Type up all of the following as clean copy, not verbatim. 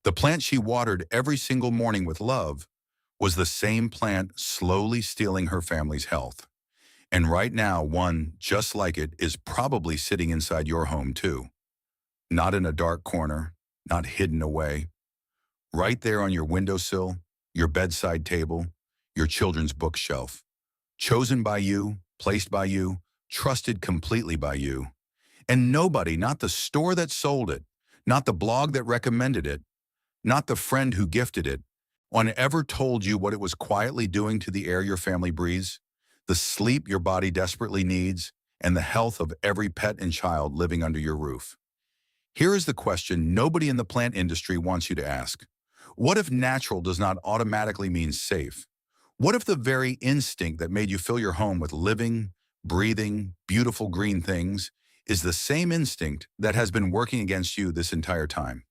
The plant she watered every single morning with love was the same plant slowly stealing her family's health. And right now, one just like it is probably sitting inside your home too. Not in a dark corner, not hidden away. Right there on your windowsill, your bedside table, your children's bookshelf. Chosen by you, placed by you, trusted completely by you. And nobody, not the store that sold it, not the blog that recommended it, not the friend who gifted it, one ever told you what it was quietly doing to the air your family breathes, the sleep your body desperately needs, and the health of every pet and child living under your roof. Here is the question nobody in the plant industry wants you to ask. What if natural does not automatically mean safe? What if the very instinct that made you fill your home with living, breathing, beautiful green things is the same instinct that has been working against you this entire time?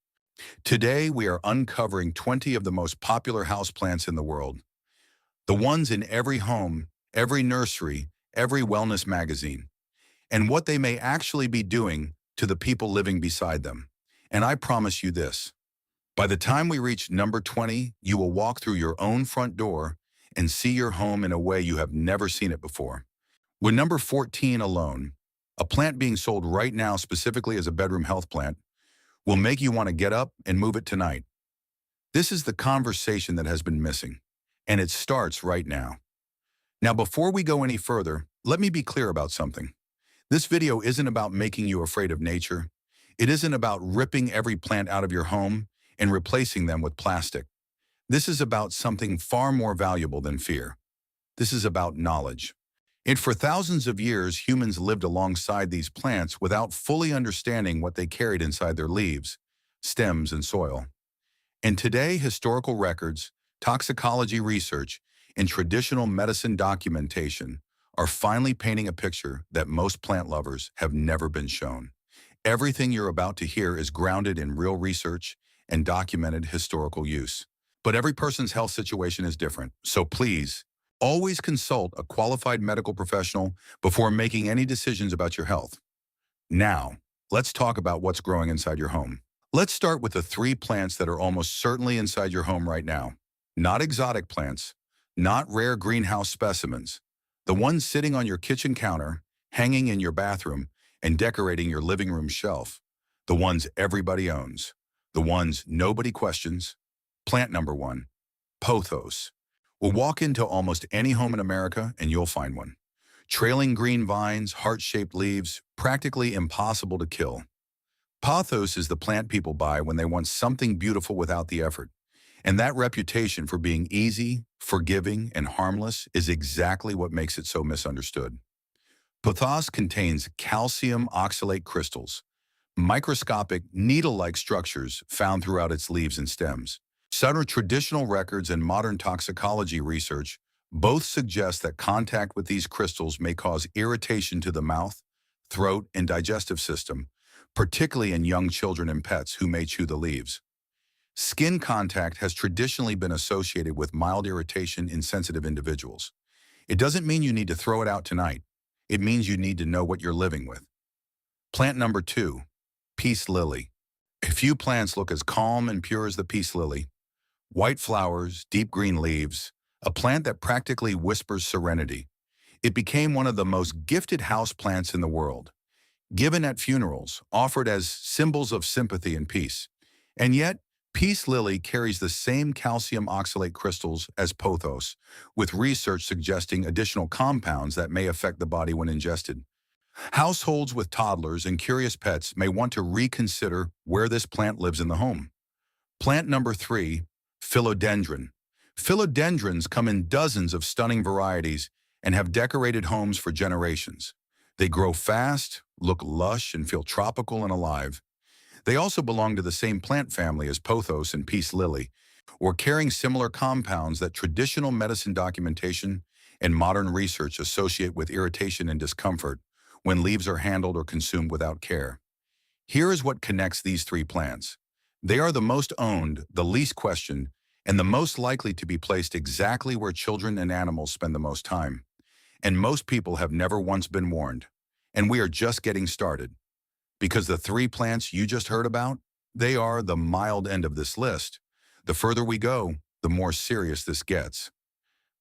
Today, we are uncovering 20 of the most popular houseplants in the world. The ones in every home, every nursery, every wellness magazine, and what they may actually be doing to the people living beside them. And I promise you this, by the time we reach number 20, you will walk through your own front door and see your home in a way you have never seen it before. With number 14 alone, a plant being sold right now specifically as a bedroom health plant, will make you want to get up and move it tonight. This is the conversation that has been missing, and it starts right now. Now, before we go any further, let me be clear about something. This video isn't about making you afraid of nature. It isn't about ripping every plant out of your home and replacing them with plastic. This is about something far more valuable than fear. This is about knowledge. And for thousands of years, humans lived alongside these plants without fully understanding what they carried inside their leaves, stems, and soil. And today, historical records, toxicology research, and traditional medicine documentation are finally painting a picture that most plant lovers have never been shown. Everything you're about to hear is grounded in real research and documented historical use. But every person's health situation is different, so please, always consult a qualified medical professional before making any decisions about your health. Now, let's talk about what's growing inside your home. Let's start with the 3 plants that are almost certainly inside your home right now. Not exotic plants, not rare greenhouse specimens. The ones sitting on your kitchen counter, hanging in your bathroom, and decorating your living room shelf. The ones everybody owns. The ones nobody questions. Plant number 1, pothos. We'll walk into almost any home in America and you'll find one. Trailing green vines, heart-shaped leaves, practically impossible to kill. Pothos is the plant people buy when they want something beautiful without the effort. And that reputation for being easy, forgiving, and harmless is exactly what makes it so misunderstood. Pothos contains calcium oxalate crystals, microscopic needle-like structures found throughout its leaves and stems. Some traditional records and modern toxicology research both suggest that contact with these crystals may cause irritation to the mouth, throat, and digestive system, particularly in young children and pets who may chew the leaves. Skin contact has traditionally been associated with mild irritation in sensitive individuals. It doesn't mean you need to throw it out tonight. It means you need to know what you're living with. Plant number 2, peace lily. A few plants look as calm and pure as the peace lily. White flowers, deep green leaves, a plant that practically whispers serenity. It became one of the most gifted houseplants in the world, given at funerals, offered as symbols of sympathy and peace. And yet, peace lily carries the same calcium oxalate crystals as pothos, with research suggesting additional compounds that may affect the body when ingested. Households with toddlers and curious pets may want to reconsider where this plant lives in the home. Plant number 3, philodendron. Philodendrons come in dozens of stunning varieties and have decorated homes for generations. They grow fast, look lush, and feel tropical and alive. They also belong to the same plant family as pothos and peace lily, or carrying similar compounds that traditional medicine documentation and modern research associate with irritation and discomfort when leaves are handled or consumed without care. Here is what connects these 3 plants. They are the most owned, the least questioned, and the most likely to be placed exactly where children and animals spend the most time. And most people have never once been warned. And we are just getting started. Because the 3 plants you just heard about, They are the mild end of this list. The further we go, the more serious this gets.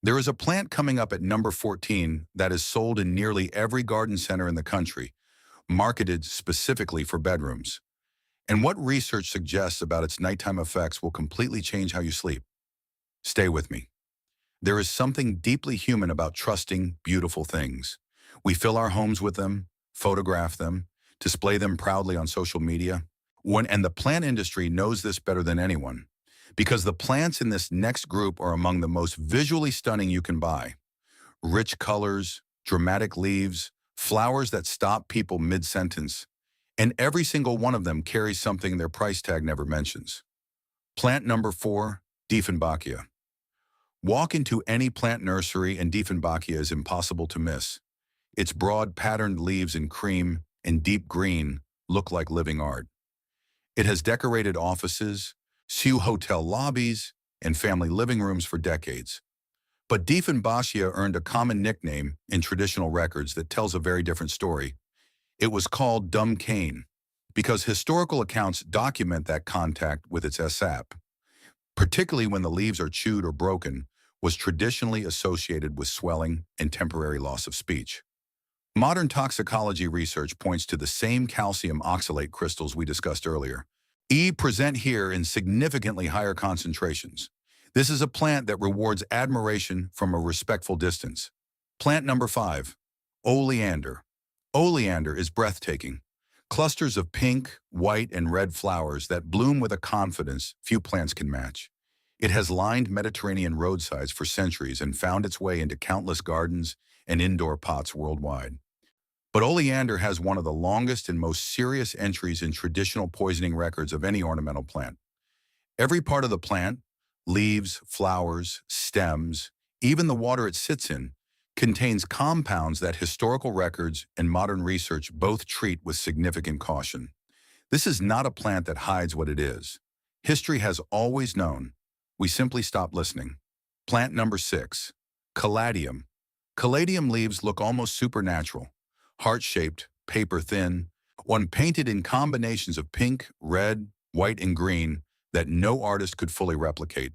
There is a plant coming up at number 14 that is sold in nearly every garden center in the country, marketed specifically for bedrooms. And what research suggests about its nighttime effects will completely change how you sleep. Stay with me. There is something deeply human about trusting beautiful things. We fill our homes with them, photograph them, display them proudly on social media. And the plant industry knows this better than anyone, because the plants in this next group are among the most visually stunning you can buy. Rich colors, dramatic leaves, flowers that stop people mid-sentence, and every single one of them carries something their price tag never mentions. Plant number 4, Dieffenbachia. Walk into any plant nursery and Dieffenbachia is impossible to miss. Its broad patterned leaves in cream and deep green look like living art. It has decorated offices, Sioux hotel lobbies, and family living rooms for decades. But Dieffenbachia earned a common nickname in traditional records that tells a very different story. It was called Dumb Cane because historical accounts document that contact with its sap, particularly when the leaves are chewed or broken, was traditionally associated with swelling and temporary loss of speech. Modern toxicology research points to the same calcium oxalate crystals we discussed earlier. Present here in significantly higher concentrations. This is a plant that rewards admiration from a respectful distance. Plant number 5, oleander. Oleander is breathtaking. Clusters of pink, white, and red flowers that bloom with a confidence few plants can match. It has lined Mediterranean roadsides for centuries and found its way into countless gardens and indoor pots worldwide. But oleander has one of the longest and most serious entries in traditional poisoning records of any ornamental plant. Every part of the plant, leaves, flowers, stems, even the water it sits in, contains compounds that historical records and modern research both treat with significant caution. This is not a plant that hides what it is. History has always known. We simply stop listening. Plant number 6, caladium. Caladium leaves look almost supernatural, heart-shaped, paper-thin, one painted in combinations of pink, red, white, and green that no artist could fully replicate.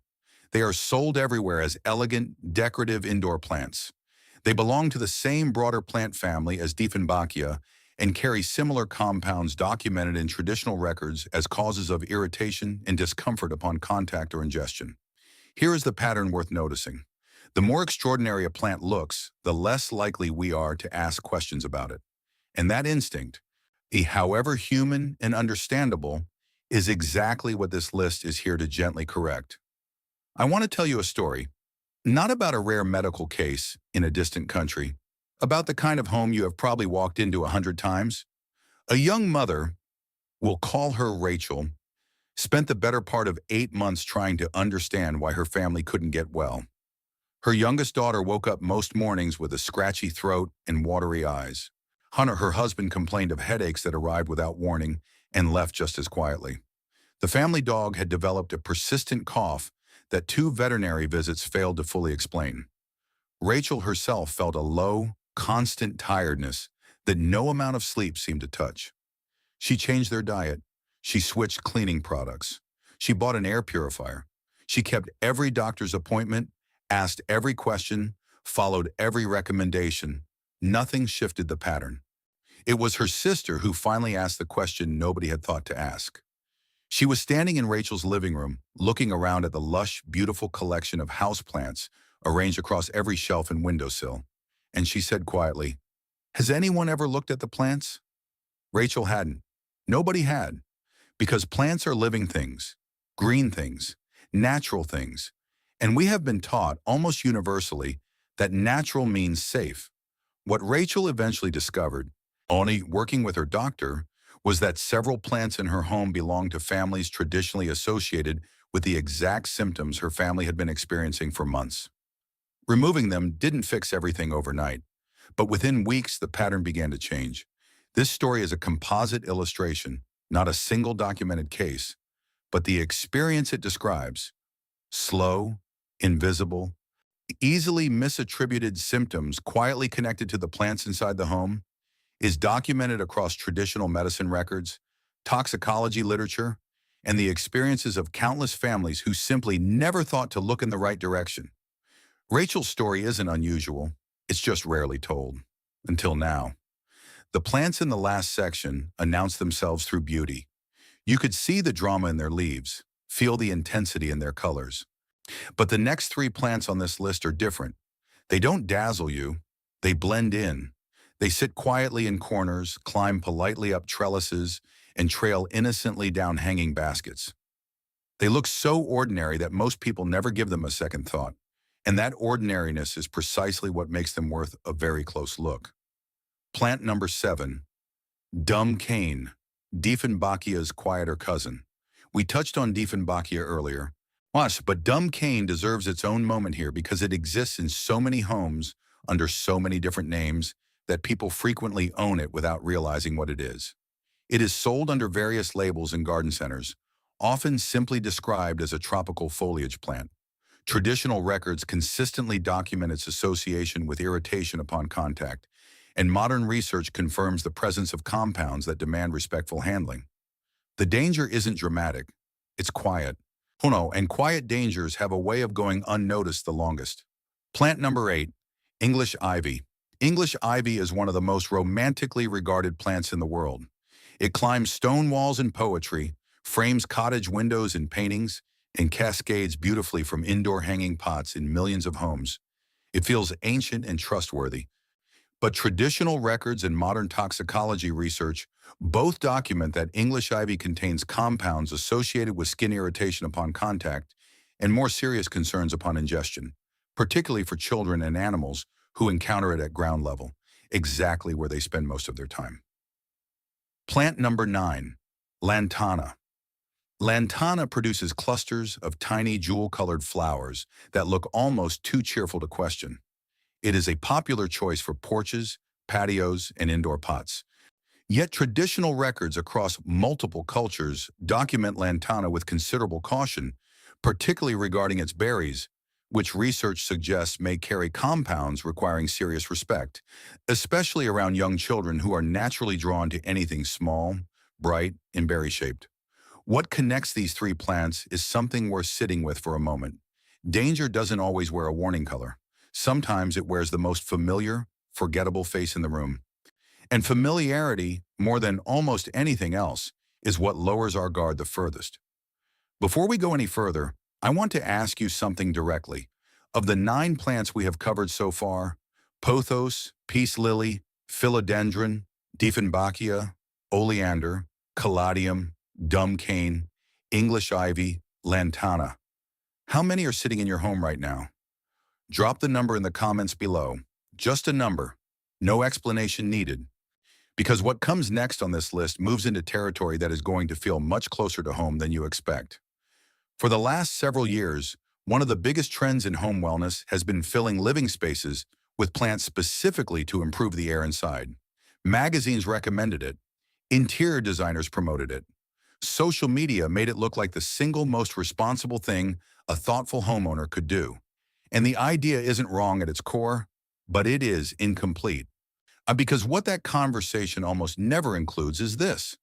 They are sold everywhere as elegant, decorative indoor plants. They belong to the same broader plant family as Dieffenbachia and carry similar compounds documented in traditional records as causes of irritation and discomfort upon contact or ingestion. Here is the pattern worth noticing. The more extraordinary a plant looks, the less likely we are to ask questions about it. And that instinct, however human and understandable, is exactly what this list is here to gently correct. I want to tell you a story, not about a rare medical case in a distant country, about the kind of home you have probably walked into 100 times. A young mother, we'll call her Rachel, spent the better part of 8 months trying to understand why her family couldn't get well. Her youngest daughter woke up most mornings with a scratchy throat and watery eyes. Her husband complained of headaches that arrived without warning and left just as quietly. The family dog had developed a persistent cough that 2 veterinary visits failed to fully explain. Rachel herself felt a low, constant tiredness that no amount of sleep seemed to touch. She changed their diet. She switched cleaning products. She bought an air purifier. She kept every doctor's appointment, asked every question, followed every recommendation. Nothing shifted the pattern. It was her sister who finally asked the question nobody had thought to ask. She was standing in Rachel's living room, looking around at the lush, beautiful collection of houseplants arranged across every shelf and windowsill. And she said quietly, "Has anyone ever looked at the plants?" Rachel hadn't. Nobody had. Because plants are living things, green things, natural things. And we have been taught, almost universally, that natural means safe. What Rachel eventually discovered, only working with her doctor, was that several plants in her home belonged to families traditionally associated with the exact symptoms her family had been experiencing for months. Removing them didn't fix everything overnight, but within weeks the pattern began to change. This story is a composite illustration, not a single documented case, but the experience it describes, slow, invisible, easily misattributed symptoms quietly connected to the plants inside the home, is documented across traditional medicine records, toxicology literature, and the experiences of countless families who simply never thought to look in the right direction. Rachel's story isn't unusual, it's just rarely told. Until now. The plants in the last section announce themselves through beauty. You could see the drama in their leaves, feel the intensity in their colors. But the next three plants on this list are different. They don't dazzle you, they blend in. They sit quietly in corners, climb politely up trellises, and trail innocently down hanging baskets. They look so ordinary that most people never give them a second thought. And that ordinariness is precisely what makes them worth a very close look. Plant number 7, Dumb Cane, Dieffenbachia's quieter cousin. We touched on Dieffenbachia earlier. But Dumb Cane deserves its own moment here because it exists in so many homes under so many different names that people frequently own it without realizing what it is. It is sold under various labels in garden centers, often simply described as a tropical foliage plant. Traditional records consistently document its association with irritation upon contact, and modern research confirms the presence of compounds that demand respectful handling. The danger isn't dramatic, it's quiet. And quiet dangers have a way of going unnoticed the longest. Plant number 8, English ivy. English ivy is one of the most romantically regarded plants in the world. It climbs stone walls in poetry, frames cottage windows in paintings, and cascades beautifully from indoor hanging pots in millions of homes. It feels ancient and trustworthy. But traditional records and modern toxicology research both document that English ivy contains compounds associated with skin irritation upon contact and more serious concerns upon ingestion, particularly for children and animals who encounter it at ground level, exactly where they spend most of their time. Plant number 9, Lantana. Lantana produces clusters of tiny jewel-colored flowers that look almost too cheerful to question. It is a popular choice for porches, patios, and indoor pots. Yet traditional records across multiple cultures document lantana with considerable caution, particularly regarding its berries, which research suggests may carry compounds requiring serious respect, especially around young children who are naturally drawn to anything small, bright, and berry-shaped. What connects these three plants is something worth sitting with for a moment. Danger doesn't always wear a warning color. Sometimes it wears the most familiar, forgettable face in the room. And familiarity, more than almost anything else, is what lowers our guard the furthest. Before we go any further, I want to ask you something directly. Of the 9 plants we have covered so far, pothos, peace lily, philodendron, Dieffenbachia, oleander, caladium, dumb cane, English ivy, lantana. How many are sitting in your home right now? Drop the number in the comments below. Just a number. No explanation needed. Because what comes next on this list moves into territory that is going to feel much closer to home than you expect. For the last several years, one of the biggest trends in home wellness has been filling living spaces with plants specifically to improve the air inside. Magazines recommended it. Interior designers promoted it. Social media made it look like the single most responsible thing a thoughtful homeowner could do. And the idea isn't wrong at its core, but it is incomplete. Because what that conversation almost never includes is this.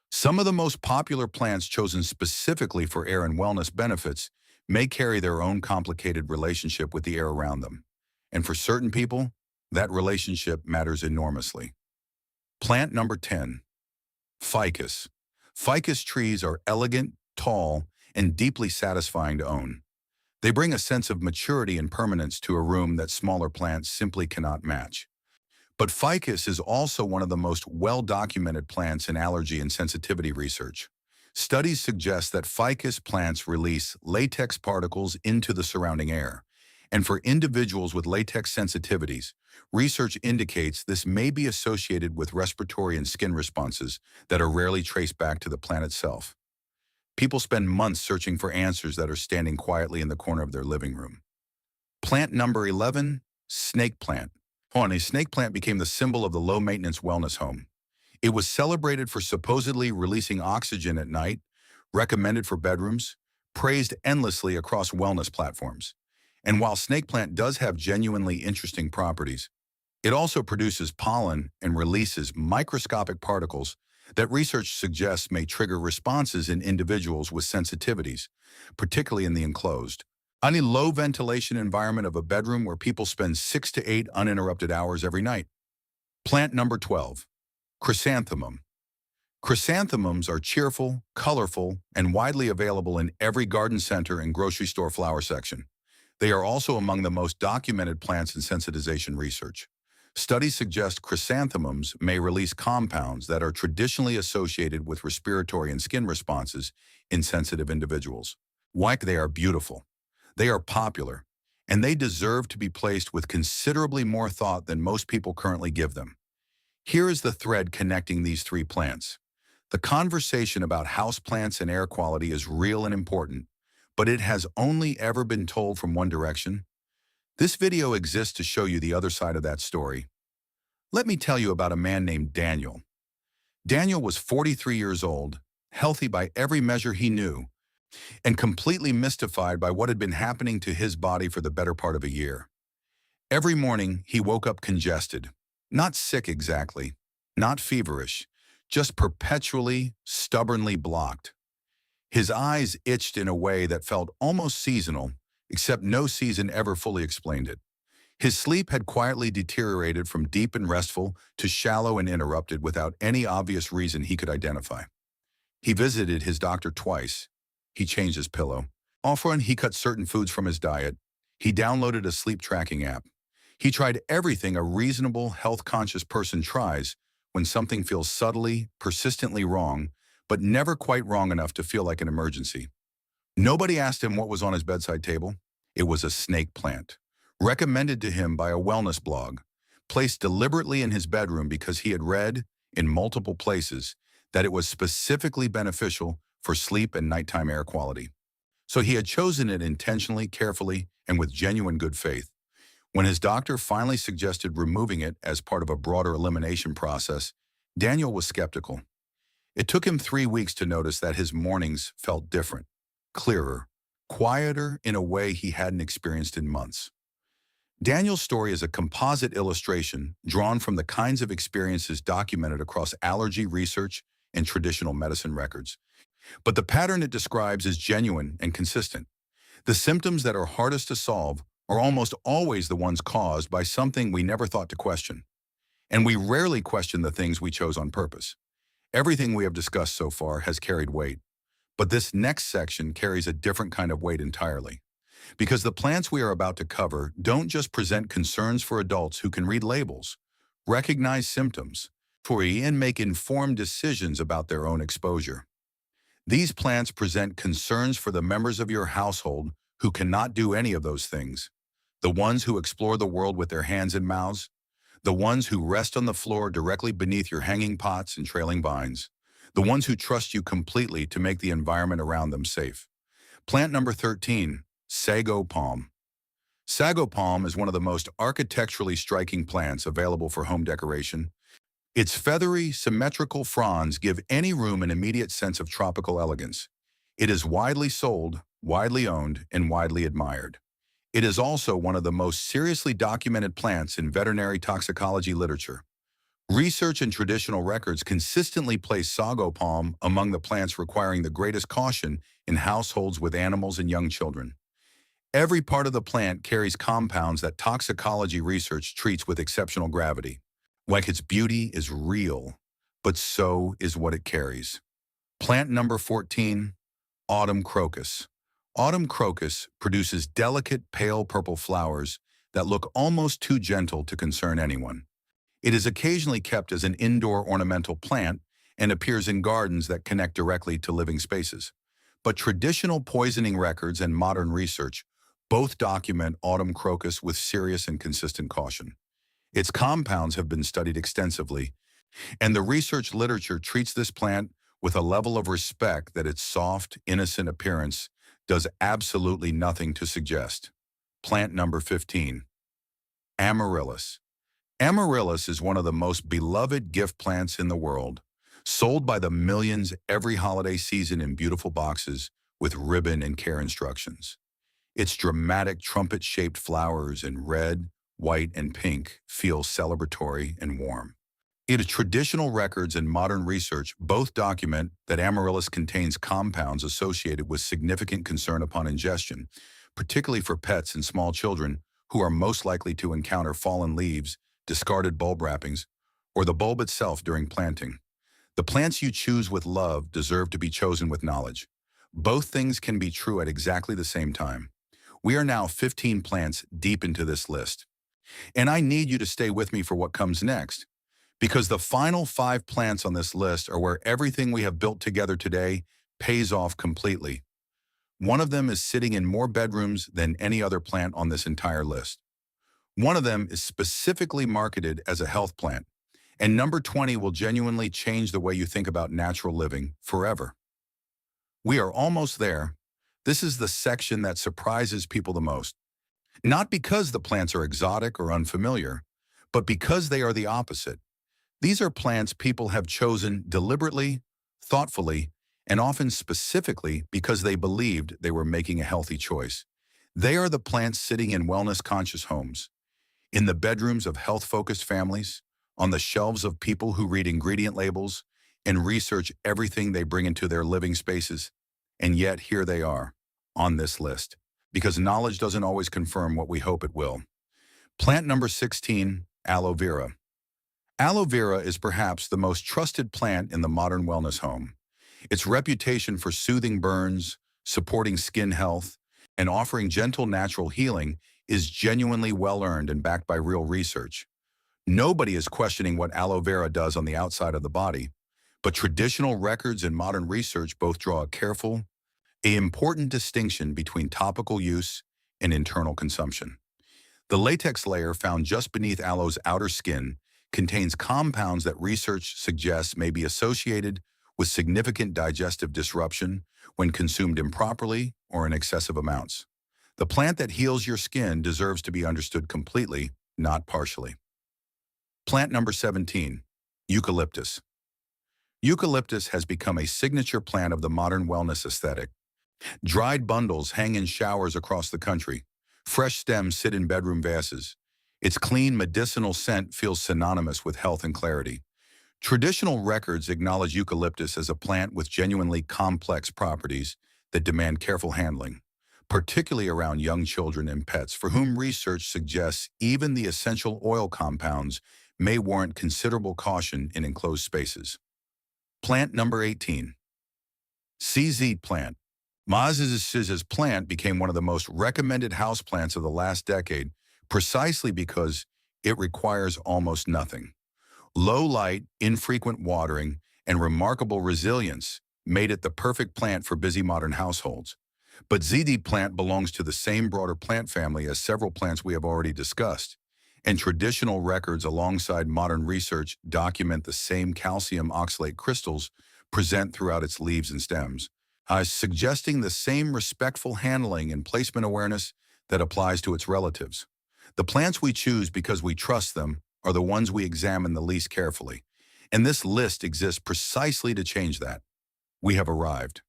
Some of the most popular plants chosen specifically for air and wellness benefits may carry their own complicated relationship with the air around them. And for certain people, that relationship matters enormously. Plant number 10, ficus. Ficus trees are elegant, tall, and deeply satisfying to own. They bring a sense of maturity and permanence to a room that smaller plants simply cannot match. But ficus is also one of the most well-documented plants in allergy and sensitivity research. Studies suggest that ficus plants release latex particles into the surrounding air. And for individuals with latex sensitivities, research indicates this may be associated with respiratory and skin responses that are rarely traced back to the plant itself. People spend months searching for answers that are standing quietly in the corner of their living room. Plant number 11, snake plant. A snake plant became the symbol of the low-maintenance wellness home. It was celebrated for supposedly releasing oxygen at night, recommended for bedrooms, praised endlessly across wellness platforms. And while snake plant does have genuinely interesting properties, it also produces pollen and releases microscopic particles that research suggests may trigger responses in individuals with sensitivities, particularly in the enclosed. Any low ventilation environment of a bedroom where people spend 6 to 8 uninterrupted hours every night. Plant number 12, chrysanthemum. Chrysanthemums are cheerful, colorful, and widely available in every garden center and grocery store flower section. They are also among the most documented plants in sensitization research. Studies suggest chrysanthemums may release compounds that are traditionally associated with respiratory and skin responses in sensitive individuals. Like they are beautiful, they are popular, and they deserve to be placed with considerably more thought than most people currently give them. Here is the thread connecting these three plants. The conversation about houseplants and air quality is real and important, but it has only ever been told from one direction. This video exists to show you the other side of that story. Let me tell you about a man named Daniel. Daniel was 43 years old, healthy by every measure he knew, and completely mystified by what had been happening to his body for the better part of a year. Every morning, he woke up congested, not sick exactly, not feverish, just perpetually, stubbornly blocked. His eyes itched in a way that felt almost seasonal, except no season ever fully explained it. His sleep had quietly deteriorated from deep and restful to shallow and interrupted without any obvious reason he could identify. He visited his doctor twice. He changed his pillow. Often, he cut certain foods from his diet. He downloaded a sleep tracking app. He tried everything a reasonable, health-conscious person tries when something feels subtly, persistently wrong, but never quite wrong enough to feel like an emergency. Nobody asked him what was on his bedside table. It was a snake plant, recommended to him by a wellness blog, placed deliberately in his bedroom because he had read, in multiple places, that it was specifically beneficial for sleep and nighttime air quality. So he had chosen it intentionally, carefully, and with genuine good faith. When his doctor finally suggested removing it as part of a broader elimination process, Daniel was skeptical. It took him 3 weeks to notice that his mornings felt different, clearer, quieter in a way he hadn't experienced in months. Daniel's story is a composite illustration drawn from the kinds of experiences documented across allergy research and traditional medicine records. But the pattern it describes is genuine and consistent. The symptoms that are hardest to solve are almost always the ones caused by something we never thought to question. And we rarely question the things we chose on purpose. Everything we have discussed so far has carried weight, but this next section carries a different kind of weight entirely. Because the plants we are about to cover don't just present concerns for adults who can read labels, recognize symptoms, and make informed decisions about their own exposure. These plants present concerns for the members of your household who cannot do any of those things, the ones who explore the world with their hands and mouths, the ones who rest on the floor directly beneath your hanging pots and trailing vines, the ones who trust you completely to make the environment around them safe. Plant number 13, sago palm. Sago palm is one of the most architecturally striking plants available for home decoration. Its feathery, symmetrical fronds give any room an immediate sense of tropical elegance. It is widely sold, widely owned, and widely admired. It is also one of the most seriously documented plants in veterinary toxicology literature. Research and traditional records consistently place sago palm among the plants requiring the greatest caution in households with animals and young children. Every part of the plant carries compounds that toxicology research treats with exceptional gravity. Like its beauty is real, but so is what it carries. Plant number 14, autumn crocus. Autumn crocus produces delicate pale purple flowers that look almost too gentle to concern anyone. It is occasionally kept as an indoor ornamental plant and appears in gardens that connect directly to living spaces. But traditional poisoning records and modern research both document autumn crocus with serious and consistent caution. Its compounds have been studied extensively, and the research literature treats this plant with a level of respect that its soft, innocent appearance does absolutely nothing to suggest. Plant number 15, amaryllis. Amaryllis is one of the most beloved gift plants in the world, sold by the millions every holiday season in beautiful boxes with ribbon and care instructions. Its dramatic trumpet-shaped flowers in red, white, and pink feel celebratory and warm. It is traditional records and modern research both document that amaryllis contains compounds associated with significant concern upon ingestion, particularly for pets and small children who are most likely to encounter fallen leaves, discarded bulb wrappings, or the bulb itself during planting. The plants you choose with love deserve to be chosen with knowledge. Both things can be true at exactly the same time. We are now 15 plants deep into this list. And I need you to stay with me for what comes next, because the final 5 plants on this list are where everything we have built together today pays off completely. One of them is sitting in more bedrooms than any other plant on this entire list. One of them is specifically marketed as a health plant. And number 20 will genuinely change the way you think about natural living forever. We are almost there. This is the section that surprises people the most. Not because the plants are exotic or unfamiliar, but because they are the opposite. These are plants people have chosen deliberately, thoughtfully, and often specifically because they believed they were making a healthy choice. They are the plants sitting in wellness-conscious homes, in the bedrooms of health-focused families, on the shelves of people who read ingredient labels and research everything they bring into their living spaces. And yet here they are, on this list, because knowledge doesn't always confirm what we hope it will. Plant number 16, aloe vera. Aloe vera is perhaps the most trusted plant in the modern wellness home. Its reputation for soothing burns, supporting skin health, and offering gentle natural healing is genuinely well-earned and backed by real research. Nobody is questioning what aloe vera does on the outside of the body, but traditional records and modern research both draw a careful, important distinction between topical use and internal consumption. The latex layer found just beneath aloe's outer skin contains compounds that research suggests may be associated with significant digestive disruption when consumed improperly or in excessive amounts. The plant that heals your skin deserves to be understood completely, not partially. Plant number 17, eucalyptus. Eucalyptus has become a signature plant of the modern wellness aesthetic. Dried bundles hang in showers across the country. Fresh stems sit in bedroom vases. Its clean medicinal scent feels synonymous with health and clarity. Traditional records acknowledge eucalyptus as a plant with genuinely complex properties that demand careful handling, particularly around young children and pets for whom research suggests even the essential oil compounds may warrant considerable caution in enclosed spaces. Plant number 18. CZ plant. Maz's plant became one of the most recommended houseplants of the last decade precisely because it requires almost nothing. Low light, infrequent watering, and remarkable resilience made it the perfect plant for busy modern households. But ZD plant belongs to the same broader plant family as several plants we have already discussed, and traditional records alongside modern research document the same calcium oxalate crystals present throughout its leaves and stems, suggesting the same respectful handling and placement awareness that applies to its relatives. The plants we choose because we trust them are the ones we examine the least carefully, and this list exists precisely to change that. We have arrived.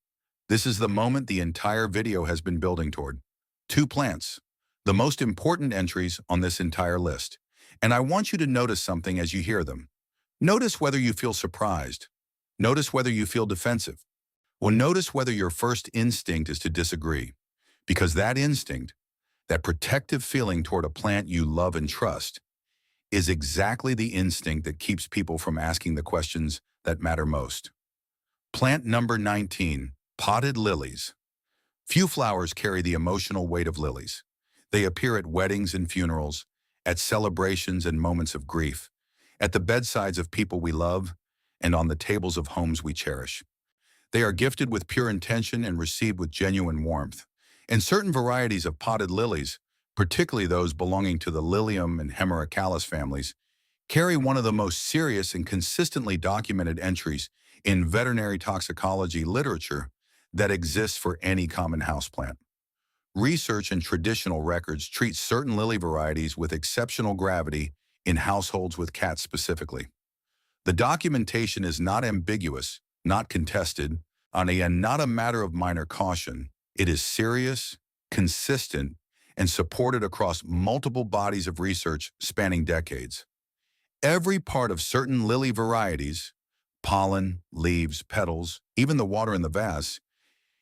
This is the moment the entire video has been building toward. 2 plants, the most important entries on this entire list. And I want you to notice something as you hear them. Notice whether you feel surprised. Notice whether you feel defensive. Or notice whether your first instinct is to disagree. Because that instinct, that protective feeling toward a plant you love and trust, is exactly the instinct that keeps people from asking the questions that matter most. Plant number 19, potted lilies. Few flowers carry the emotional weight of lilies. They appear at weddings and funerals, at celebrations and moments of grief, at the bedsides of people we love, and on the tables of homes we cherish. They are gifted with pure intention and received with genuine warmth. And certain varieties of potted lilies, particularly those belonging to the Lilium and Hemerocallis families, carry one of the most serious and consistently documented entries in veterinary toxicology literature that exists for any common houseplant. Research and traditional records treat certain lily varieties with exceptional gravity in households with cats specifically. The documentation is not ambiguous, not contested, and not a matter of minor caution. It is serious, consistent, and supported across multiple bodies of research spanning decades. Every part of certain lily varieties, pollen, leaves, petals, even the water in the vase,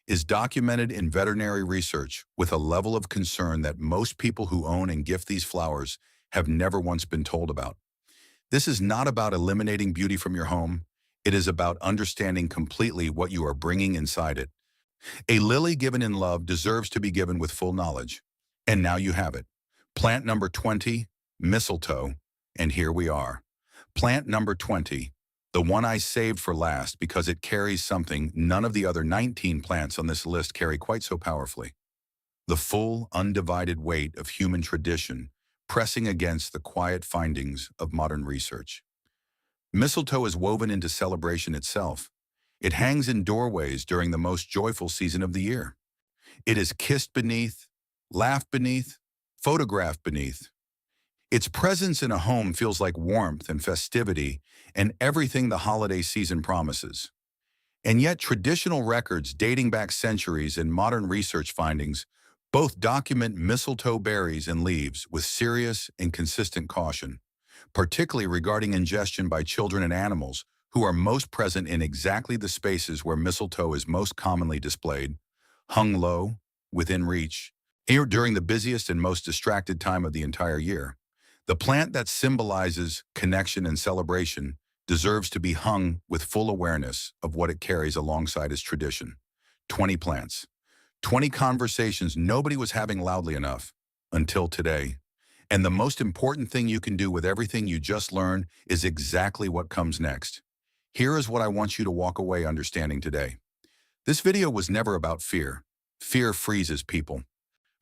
is documented in veterinary research with a level of concern that most people who own and gift these flowers have never once been told about. This is not about eliminating beauty from your home. It is about understanding completely what you are bringing inside it. A lily given in love deserves to be given with full knowledge. And now you have it. Plant number 20, mistletoe, and here we are. Plant number 20, the one I saved for last because it carries something none of the other 19 plants on this list carry quite so powerfully. The full, undivided weight of human tradition pressing against the quiet findings of modern research. Mistletoe is woven into celebration itself. It hangs in doorways during the most joyful season of the year. It is kissed beneath, laughed beneath, photographed beneath. Its presence in a home feels like warmth and festivity and everything the holiday season promises. And yet traditional records dating back centuries and modern research findings both document mistletoe berries and leaves with serious and consistent caution, particularly regarding ingestion by children and animals who are most present in exactly the spaces where mistletoe is most commonly displayed, hung low, within reach, here during the busiest and most distracted time of the entire year. The plant that symbolizes connection and celebration deserves to be hung with full awareness of what it carries alongside its tradition. 20 plants. 20 conversations nobody was having loudly enough until today. And the most important thing you can do with everything you just learned is exactly what comes next. Here is what I want you to walk away understanding today. This video was never about fear. Fear freezes people.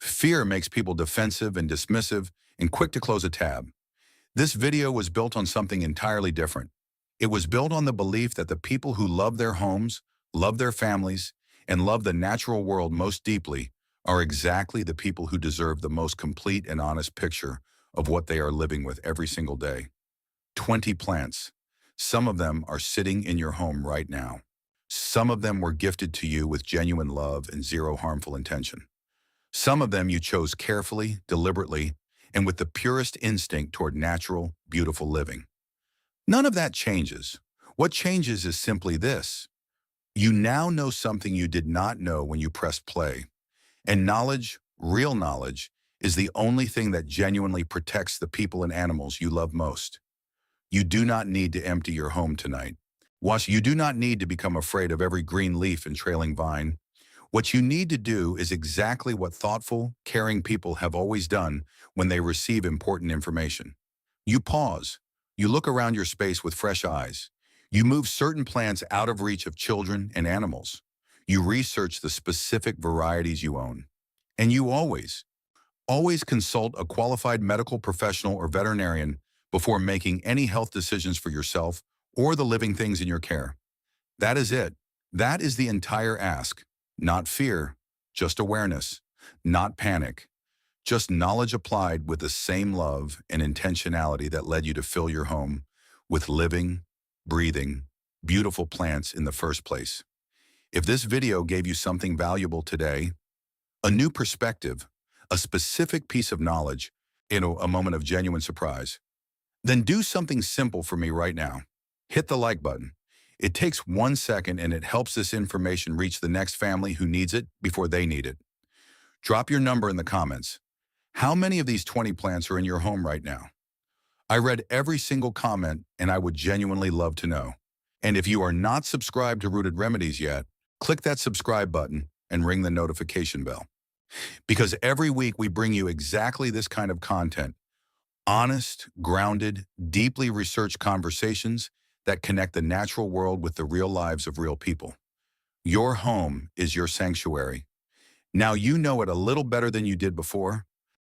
Fear makes people defensive and dismissive and quick to close a tab. This video was built on something entirely different. It was built on the belief that the people who love their homes, love their families, and love the natural world most deeply are exactly the people who deserve the most complete and honest picture of what they are living with every single day. 20 plants. Some of them are sitting in your home right now. Some of them were gifted to you with genuine love and zero harmful intention. Some of them you chose carefully, deliberately, and with the purest instinct toward natural, beautiful living. None of that changes. What changes is simply this. You now know something you did not know when you pressed play. And knowledge, real knowledge, is the only thing that genuinely protects the people and animals you love most. You do not need to empty your home tonight. You do not need to become afraid of every green leaf and trailing vine. What you need to do is exactly what thoughtful, caring people have always done when they receive important information. You pause. You look around your space with fresh eyes. You move certain plants out of reach of children and animals. You research the specific varieties you own. And you always consult a qualified medical professional or veterinarian before making any health decisions for yourself or the living things in your care. That is it. That is the entire ask. Not fear, just awareness. Not panic, just knowledge applied with the same love and intentionality that led you to fill your home with living, breathing, beautiful plants in the first place. If this video gave you something valuable today, a new perspective, a specific piece of knowledge, a moment of genuine surprise, then do something simple for me right now. Hit the like button. It takes 1 second and it helps this information reach the next family who needs it before they need it. Drop your number in the comments. How many of these 20 plants are in your home right now? I read every single comment and I would genuinely love to know. And if you are not subscribed to Rooted Remedies yet, click that subscribe button and ring the notification bell. Because every week we bring you exactly this kind of content. Honest, grounded, deeply researched conversations that connect the natural world with the real lives of real people. Your home is your sanctuary. Now you know it a little better than you did before.